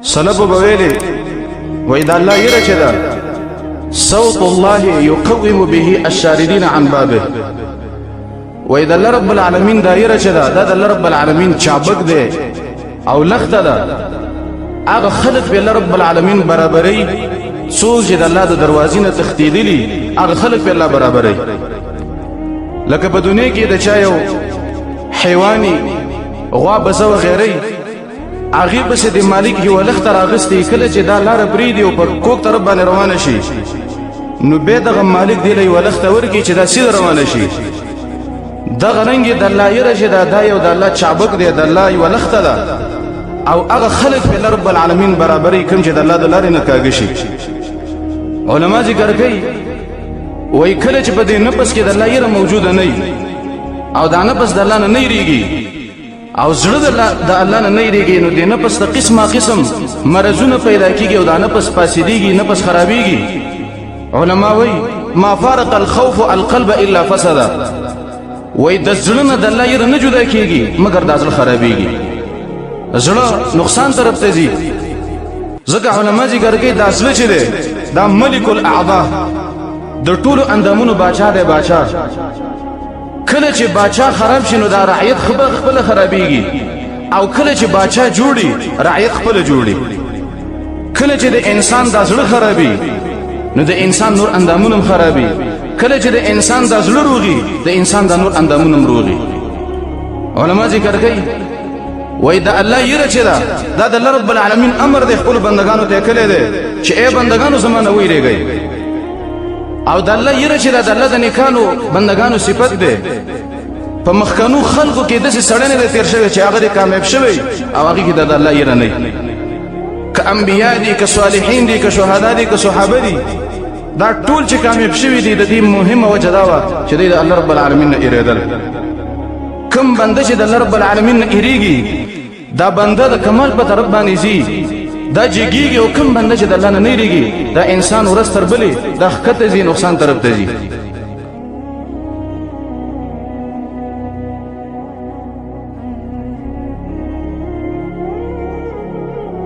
سلف بویلی وإذا الله يرشد صوت الله يقوم به الشاردين عن بابه. وإذا الله رب العالمين دا يرشد دا الله رب العالمين چابک دے او لخت دا اغا خلق بی الله رب العالمین برابری سوز چې د الله د دروازې نه تختیدلی اغا خلق بی الله برابری. لکه په دنیا کې د چا یو حیوانی غوا بزه وغیرې هغې پسې د مالک یوه لښته راغستې کله چې دا لاره پرېږدي او پر کوږ طرف باندې روانه شي نو بیا دغه مالک دې له یوه لښته ورکړي چې دا سیده روانه شي. دغه رنګې د الله یره چې دا یو د الله چابک دی د الله یوه لښته ده او هغه خلق په الله رب العالمین برابرۍ کوم چې د الله د لارې نه کاږه شي. علما ذکر کوي وایي کله چې په دې نفس کې د الله یره موجوده نه او دا نفس د الله نه نه یریږي او زړه د الله نه نه یریږي نو د نفس د قسمه قسم مرضونه پیدا کیږي او دا نفس فاسدېږي نفس خرابېږي. علما وایي ما فارق الخوف القلب الا فسد. وایي د زړه نه د الله یره نه جدا کیږي مګر دا زړه خرابېږي زړه نقصان طرف ته ځي. ځکه علما ذکر کوي دا زړه چې دی دا ملک الاعضاء د ټولو اندامونو باچا دی باچا. کله چې باچا خراب شي نو دا رعیت خپله خرابېږي او کله چې باچا جوړي رعیت خپله جوړي. کله چې د انسان دا زړه خرابي نو د انسان نور اندامونه هم خرابي. کله چې د انسان دا زړه روغي د انسان دا نور اندامونه هم روغي. علما ذکر کوي وای دا الله یره چې دا د الله رب العالمین امر دی خپل بندگانو ته کړی دی چې ای بندگانو زمانه ویریږئ. او د الله یره چې د الله د نیکانو بندگانو صفت دی. په مخکنو خلقو کې داسې سړی نه دی تیر شوی چې هغه کامیاب شوی او هغې کې د الله یره نه که انبیا دي که صالحین دي که شهدا دي که صحابه دي دا ټول چې کامیاب شوي دي د دې مهمه وجه دا وه چې دوی د الله رب العالمین نه ایرېدل. کوم بنده چې د الله رب العالمین نه ایریږي دا بنده د کمال په طرف باندې ځي دا جګیږي او کوم بنده چې د الله نه نه ایریږي دا انسان ورځ تر بلې دا ښکته ځي نقصان طرف ته ځي.